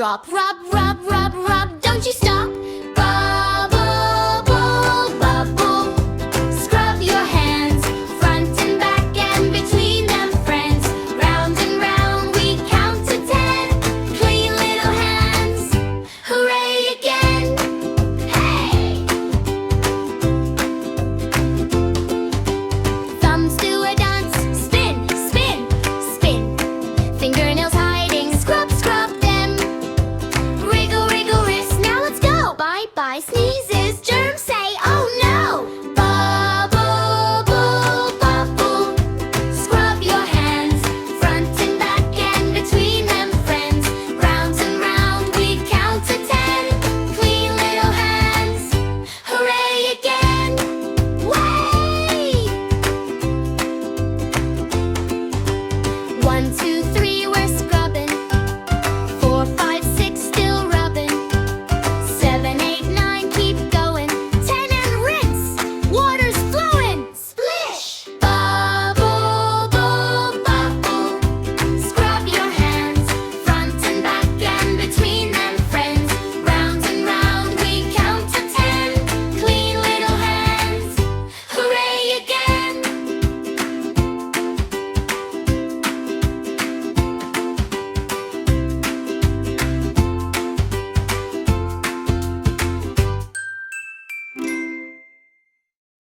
drop. Rub, rub, rub, rub, don't you stop. Bubble, bubble, scrub your hands, front and back and between them, friends. Round and round we count to 10. Clean little hands, hooray again. Hey! Thumbs do a dance, spin, spin, spin. Fingernails hiding, scrub, scrub them. Wriggle, wriggle wrist, now let's go. Bye, bye, sneezes, germs say, oh no. Bubble, bubble, scrub your hands, front and back and between them, friends. Round and round we count to 10. Clean little hands, hooray again. Way! 1, 2,